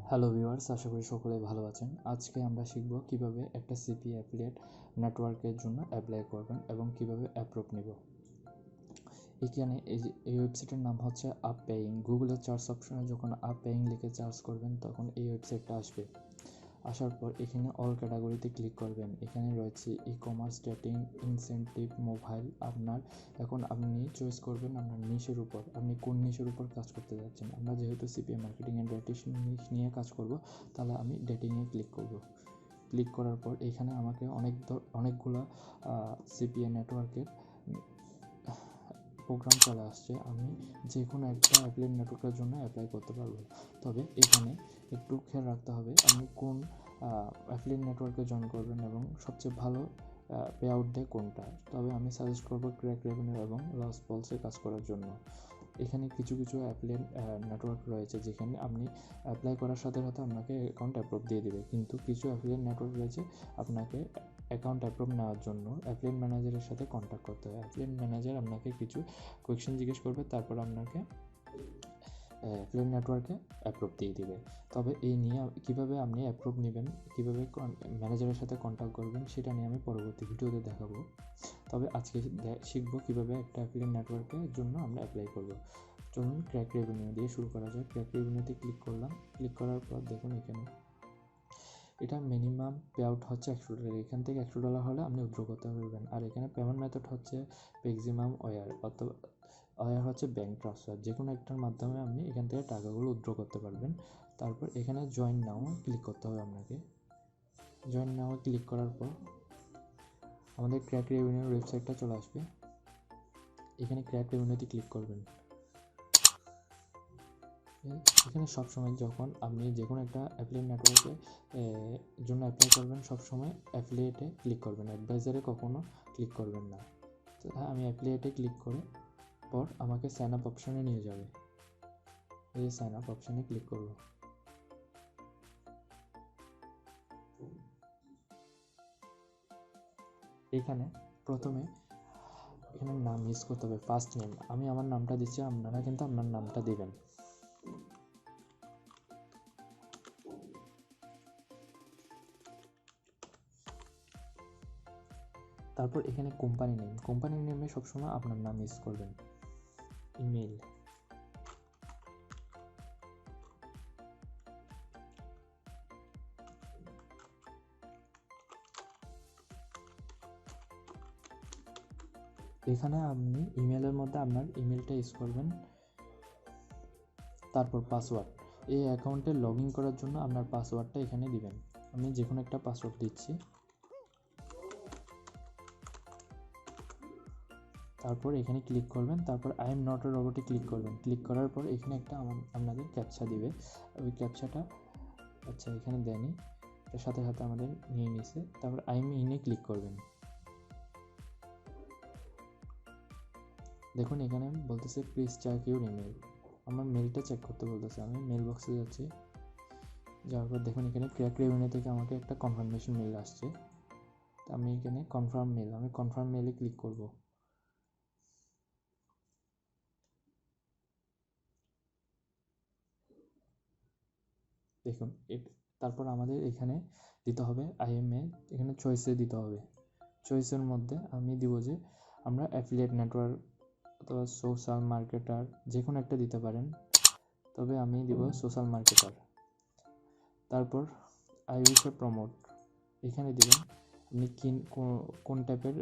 Hello viewers, আশা করি সকলেই ভালো আছেন। আজকে আমরা শিখব কিভাবে একটা সিপি অ্যাফিলিয়েট নেটওয়ার্কের জন্য অ্যাপ্লাই করবেন এবং কিভাবে অ্যাপ্রুভ নিব। এখানে এই ওয়েবসাইটের নাম হচ্ছে আপ পেইং। গুগলের সার্চ অপশনে যখন আপ পেইং লিখে সার্চ করবেন তখন এই ওয়েবসাইটটা আসবে। আসার পর এখানে অল ক্যাটাগরিতে ক্লিক করবেন। এখানে রয়েছে e commerce, dating, incentive, mobile. এখন আপনি চয়েস করবেন আপনার নিশের উপর, আপনি কোন নিশের উপর কাজ করতে যাচ্ছেন। আমরা যেহেতু সিপিএ মার্কেটিং অ্যান্ড ডেটিং নিয়ে কাজ করব, তাহলে আমি ডেটিংয়ে ক্লিক করব। ক্লিক করার পর এখানে আমাকে অনেকগুলো সিপিএ নেটওয়ার্কের প্রোগ্রাম চলে আসছে। আমি যে কোনো একটা অ্যাফিলিয়েট নেটওয়ার্কের জন্য অ্যাপ্লাই করতে পারবো। তবে এখানে একটু খেয়াল রাখতে হবে আপনি কোন অ্যাফিলিয়েট নেটওয়ার্কে জয়েন করবেন এবং সবচেয়ে ভালো পে আউট দেয় কোনটা। তবে আমি সাজেস্ট করবো ক্র্যাকরেভিনিউ এবং লস পলসে কাজ করার জন্য। এখানে কিছু অ্যাফিলিয়েট নেটওয়ার্ক রয়েছে যেখানে আপনি অ্যাপ্লাই করার সাথে সাথে আপনাকে অ্যাকাউন্ট অ্যাপ্রুভ দিয়ে দেবে, কিন্তু কিছু অ্যাফিলিয়েট নেটওয়ার্ক রয়েছে আপনাকে অ্যাকাউন্ট অ্যাপ্রুভ নেওয়ার জন্য অ্যাফিলিয়েট ম্যানেজারের সাথে কন্ট্যাক্ট করতে হয়। অ্যাফিলিয়েট ম্যানেজার আপনাকে কিছু কোয়েশ্চেন জিজ্ঞেস করবে, তারপর আপনাকে অ্যাফিলিয়েট নেটওয়ার্কে অ্যাপ্রুভ দিয়ে দিবে। তবে এই নিয়ে কীভাবে আপনি অ্যাপ্রুভ নেবেন, কীভাবে ম্যানেজারের সাথে কন্ট্যাক্ট করবেন, সেটা নিয়ে আমি পরবর্তী ভিডিওতে দেখাবো। তবে আজকে শিখবো কীভাবে একটা অ্যাফিলিয়েট নেটওয়ার্কের জন্য আমরা অ্যাপ্লাই করব। চলুন ক্র্যাকরেভিনিউ দিয়ে শুরু করা যায়। ক্র্যাকরেভিনিউতে ক্লিক করলাম। ক্লিক করার পর দেখুন এখানে এটা মিনিমাম পে আউট হচ্ছে $100। এখান থেকে $100 হলে আপনি উইথড্র করতে পারবেন। আর এখানে পেমেন্ট মেথড হচ্ছে ম্যাক্সিমাম ওয়ার, অথবা ওয়ার হচ্ছে ব্যাঙ্ক ট্রান্সফার। যে কোনো একটার মাধ্যমে আপনি এখান থেকে টাকাগুলো উইথড্র করতে পারবেন। তারপর এখানে জয়েন নাও ক্লিক করতে হবে আপনাকে। জয়েন নাও ক্লিক করার পর আমাদের ক্র্যাকরেভিনিউর ওয়েবসাইটটা চলে আসবে। এখানে ক্র্যাকরেভিনিউতে ক্লিক করবেন। এখানে সবসময় যখন আপনি যে কোনো একটা অ্যাফিলিয়েট নেটওয়ার্কে জন্য অ্যাপ্লাই করবেন, সবসময় অ্যাফিলিয়েটে ক্লিক করবেন, অ্যাডভাইজারে কখনো ক্লিক করবেন না। তো আমি অ্যাফিলিয়েটে ক্লিক করে পর আমাকে সাইন আপ অপশনে নিয়ে যাবে। এই সাইন আপ অপশনে ক্লিক করব। এখানে প্রথমে এখানে নাম ইউজ করতে হবে, ফার্স্ট নেম। আমি আমার নামটা দিচ্ছি, আপনারা কিন্তু আপনার নামটা দিবেন। তারপর এখানে কোম্পানি নেমে সবসময় আপনার নাম ইউজ করবেন। ইমেল, এখানে আপনি ইমেলের মধ্যে আপনার ইমেলটা ইউজ করবেন। তারপর পাসওয়ার্ড, এই অ্যাকাউন্টে লগ ইন করার জন্য আপনার পাসওয়ার্ডটা এখানে দিবেন। আমি যে কোনো একটা পাসওয়ার্ড দিচ্ছি। তারপর এখানে ক্লিক করবেন। তারপর আই এম নট এ রোবটে ক্লিক করবেন। ক্লিক করার পর এখানে একটা আপনাদের ক্যাপচা দিবে। ওই ক্যাপচাটা এখানে দেয়নি, এটার সাথে সাথে আমাদের নিয়ে নিছে। তারপর আই এম ইনে ক্লিক করবেন। দেখুন এখানে বলতেছে প্লিজ চেক ইউর ইমেল। আমার মেলটা চেক করতে বলতেছে। আমি মেল বক্সে যাচ্ছি। যাওয়ার পর দেখুন এখানে ক্র্যাকরেভিনিউ থেকে আমাকে একটা কনফার্মেশন মেল আসছে। আমি এখানে কনফার্ম মেলে ক্লিক করব। দেখুন তারপর আমাদের এখানে দিতে হবে আইএমএ, এখানে চয়েসে দিতে হবে। চয়েসের মধ্যে আমি দিব যে আমরা অ্যাফিলিয়েট নেটওয়ার্ক অথবা সোশ্যাল মার্কেটার, যে কোনো একটা দিতে পারেন। তবে আমি দিব সোশ্যাল মার্কেটার। তারপর আই উইশ এ প্রমোট, এখানে দিবেন আপনি কোন টাইপের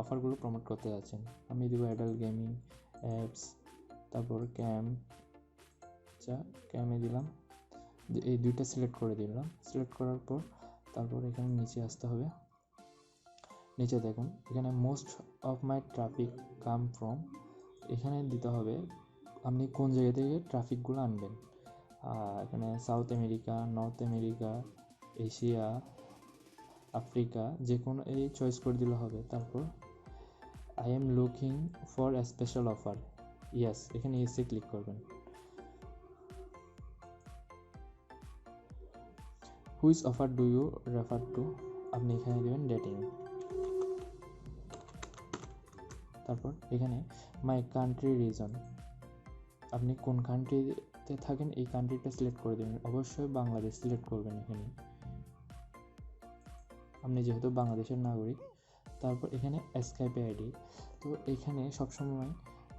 অফারগুলো প্রমোট করতে যাচ্ছেন। আমি দিব অ্যাডাল্ট গেমিং, অ্যাপস, তারপর ক্যামে দিলাম। এই দুইটা সিলেক্ট করে দিলাম। সিলেক্ট করার পর তারপর এখানে নিচে আসতে হবে। নিচে দেখুন এখানে most of my traffic come from, এখানে দিতে হবে আপনি কোন জায়গা থেকে ট্রাফিকগুলো আনবেন। এখানে South America, North America, Asia, Africa, যে কোনো এই চয়েস করে দিলে হবে। তারপর I am looking for a special offer, yes, এখানে ইয়েসে ক্লিক করবেন। Which offer do you refer to, আপনি এখানে দেবেন ডেটিং। তারপর এখানে মাই কান্ট্রি রিজন, আপনি কোন কান্ট্রি তে থাকেন এই কান্ট্রিটা সিলেক্ট করে দেবেন, অবশ্যই বাংলাদেশ সিলেক্ট করবেন এখানে, আপনি যেহেতু বাংলাদেশের নাগরিক। তারপর এখানে স্কাইপে আইডি, তো এখানে সবসময়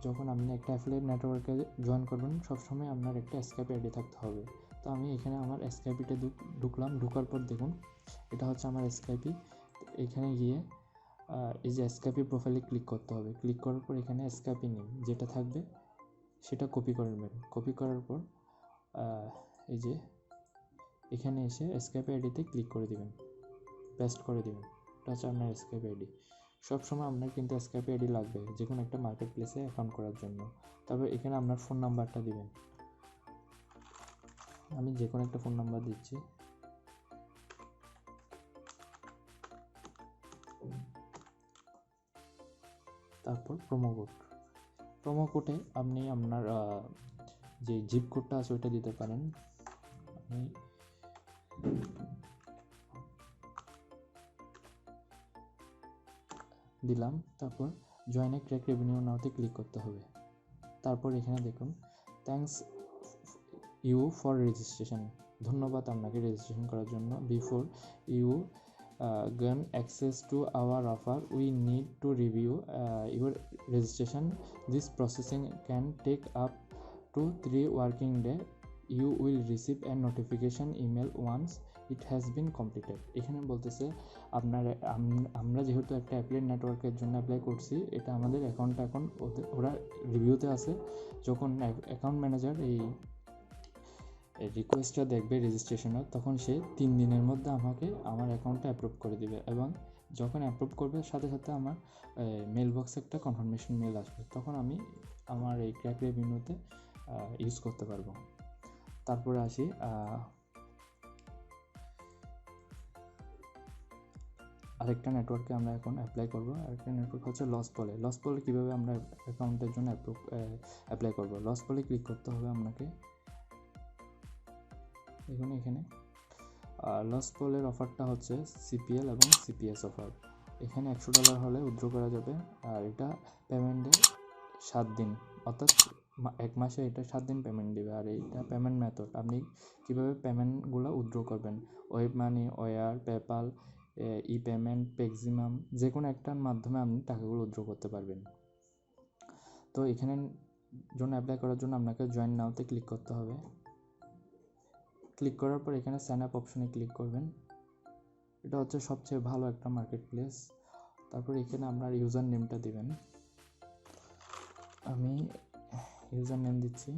যখন আপনি একটা অ্যাফিলিয়েট নেটওয়ার্কে জয়েন করবেন সবসময় আপনার একটা স্কাইপে আইডি থাকতে হবে। তো আমি এখানে আমার স্কাইপিতে ঢুকলাম, ঢোকার পর দেখুন এটা হচ্ছে আমার স্কাইপি। এখানে গিয়ে এই যে স্কাইপি প্রোফাইলে ক্লিক করতে হবে, ক্লিক করার পর এখানে স্কাইপি নেম যেটা থাকবে সেটা কপি করে নেবেন, কপি করার পর এই যে এখানে এসে স্কাইপি আইডিতে ক্লিক করে দেবেন, পেস্ট করে দেবেন, এটা হচ্ছে আপনার স্কাইপ আইডি। সবসময় আপনার কিন্তু স্কাইপ আইডি লাগবে যে কোনো একটা মার্কেট প্লেসে অ্যাকাউন্ট করার জন্য। তারপর এখানে আপনার ফোন নাম্বারটা দিবেন, আমি যে কোনো একটা ফোন নাম্বার দিচ্ছি। তারপর প্রোমো কোডে আপনি আপনার যে জিপ কোডটা আছে ওইটা দিতে পারেন। আমি দিলাম, তারপর জয়েন এ ক্র্যাকরেভিনিউ নাওতে ক্লিক করতে হবে। তারপর এখানে দেখুন থ্যাঙ্কস ইউ ফর রেজিস্ট্রেশন, ধন্যবাদ আপনাকে রেজিস্ট্রেশন করার জন্য। Before you gain access to our offer we need to review your registration. This processing can take up to 3 working days. You will receive a notification email once it has been completed. এখানে বলতেছে আমরা যেহেতু একটা affiliate নেটওয়ার্কের জন্য apply করছি, এটা আমাদের অ্যাকাউন্টটা এখন ওরা রিভিউতে আছে। যখন অ্যাকাউন্ট ম্যানেজার এই রিকোয়েস্টটা দেখবে রেজিস্ট্রেশনের, তখন সে 3 দিনের মধ্যে আমাকে আমার অ্যাকাউন্টটা অ্যাপ্রুভ করে দিবে, এবং যখন অ্যাপ্রুভ করবে সাথে সাথে আমার মেল বক্সে একটা কনফার্মেশন মেল আসবে, তখন আমি আমার এই ক্র্যাকরেভিনিউতে ইউজ করতে পারবো। তারপরে আসি আরেকটা নেটওয়ার্কে আমরা এখন অ্যাপ্লাই করবো। আরেকটা নেটওয়ার্ক হচ্ছে লসপলে কীভাবে আমরা অ্যাকাউন্টের জন্য অ্যাপ্লাই করবো। লসপলে ক্লিক করতে হবে আপনাকে। দেখুন এখানে লসপলের অফারটা হচ্ছে সিপিএল এবং সিপিএস অফার। এখানে $100 হলে উইথড্র করা যাবে, আর এটা পেমেন্টে 7 দিন, অর্থাৎ 1 মাসে এটা 7 দিন পেমেন্ট দেবে। আর এইটা পেমেন্ট মেথড, আপনি কীভাবে পেমেন্টগুলো উইথড্র করবেন, WebMoney, or, PayPal, e payment, maximum, যে কোনো একটার মাধ্যমে আপনি টাকাগুলো উইথড্র করতে পারবেন। তো এখানে জন্য অ্যাপ্লাই করার জন্য আপনাকে জয়েন নাওতে ক্লিক করতে হবে। ক্লিক করার পর এখানে সাইন আপ অপশনে ক্লিক করবেন, এটা হচ্ছে সবচেয়ে ভালো একটা মার্কেট প্লেস। তারপর এখানে আপনার ইউজার নেমটা দিবেন, আমি ইউজার নেম দিচ্ছি।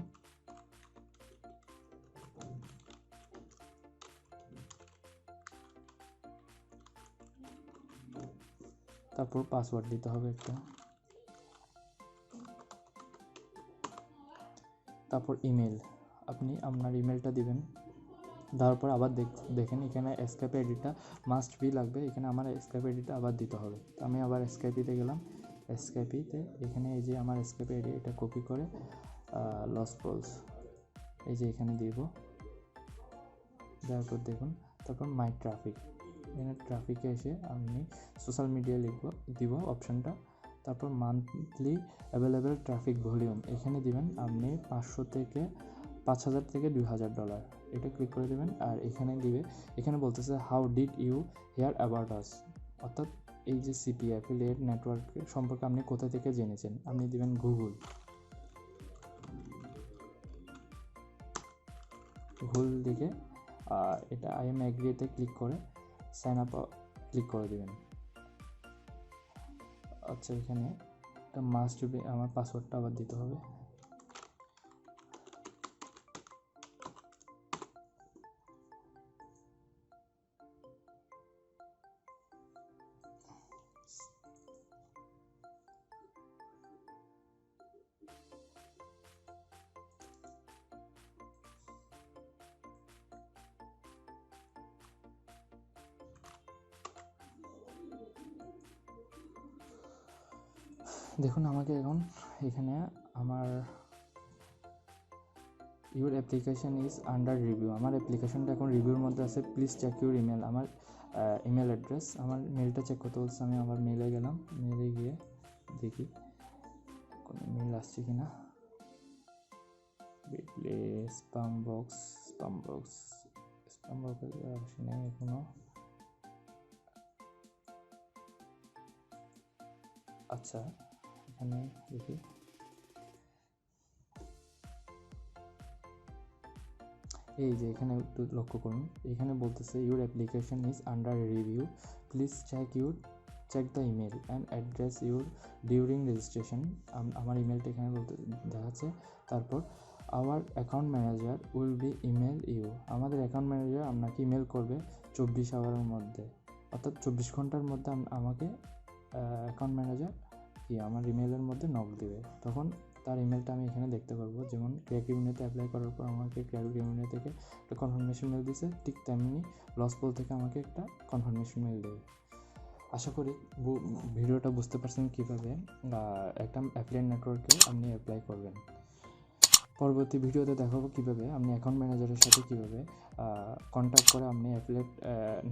তারপর পাসওয়ার্ড দিতে হবে একটা, তারপর ইমেল, আপনি আপনার ইমেলটা দিবেন। তারপর আবার দেখেন এখানে স্কাইপ আইডিটা মাস্ট বি লাগবে, এখানে আমার স্কাইপ আইডিটা আবার দিতে হবে। তো আমি আবার স্কাইপিতে গেলাম, স্কাইপিতে এখানে এই যে আমার স্কাইপ আইডি, এটা কপি করে লসপলস এই যে এখানে দিব, দেওয়ার পর দেখুন তারপর মাই ট্রাফিক, এখানে ট্রাফিকে এসে আমি সোশ্যাল মিডিয়া দিব অপশানটা। তারপর মান্থলি অ্যাভেলেবেল ট্রাফিক ভলিউম এখানে দিবেন আপনি 5,000 থেকে $2,000, এটা ক্লিক করে দেবেন। আর এখানে বলতেছে how did you hear about us, অর্থাৎ এই যে সিপি অ্যাফিলিয়েট নেটওয়ার্ক সম্পর্কে আপনি কোথা থেকে জেনেছেন, আপনি দিবেন গুগল দিকে এটা আই এম অ্যাগ্রিতে ক্লিক করে সাইন আপ ক্লিক করে দেবেন। আচ্ছা এখানে এটা মাস্ট বি, আমার পাসওয়ার্ডটা আবার দিতে হবে। দেখুন আমাকে এখন এখানে আমার your application is under review, আমার অ্যাপ্লিকেশনটা এখন রিভিউর মধ্যে আছে, প্লিজ চেক ইউর ইমেল, আমার ইমেল অ্যাড্রেস, আমার মেলটা চেক করতে বলছে। আমি আমার মেলে গেলাম, মেলে গিয়ে দেখি কোনো মেল আসছে কি না। স্পাম বক্স আসে নাই এখনো। আচ্ছা এখানে দেখি, এই যে এখানে একটু লক্ষ্য করুন, এখানে বলতেছে your application is under review, please check the email and address your during registration. আমার ইমেলটা এখানে বলতে দেখাচ্ছে। তারপর our account manager will be email you, আমাদের অ্যাকাউন্ট ম্যানেজার আপনাকে ইমেল করবে 24 আওয়ারের মধ্যে, অর্থাৎ 24 ঘন্টার মধ্যে আমাকে অ্যাকাউন্ট ম্যানেজার আমার ইমেলের মধ্যে নক দেবে। তখন তার ইমেলটা আমি এখানে দেখতে পারবো। যেমন ক্র্যাকরেভেনিউতে অ্যাপ্লাই করার পর আমাকে ক্র্যাকরেভেনিউ থেকে একটা কনফার্মেশন মেল দিছে, ঠিক তেমনি লসপল থেকে আমাকে একটা কনফার্মেশন মেল দেবে। আশা করি ভিডিওটা বুঝতে পারছেন কীভাবে একটা অ্যাফিলিয়েট নেটওয়ার্কে আপনি অ্যাপ্লাই করবেন। পরবর্তী ভিডিওতে দেখাবো কীভাবে আপনি অ্যাকাউন্ট ম্যানেজারের সাথে কীভাবে কন্ট্যাক্ট করে আপনি অ্যাফিলিয়েট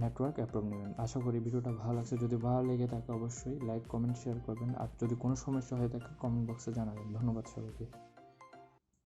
নেটওয়ার্ক অ্যাপ্রুভ নেবেন। আশা করি ভিডিওটা ভালো লাগছে। যদি ভালো লেগে থাকে অবশ্যই লাইক, কমেন্ট, শেয়ার করবেন। আর যদি কোনো সমস্যা হয়ে থাকে কমেন্ট বক্সে জানাবেন। ধন্যবাদ সবাইকে।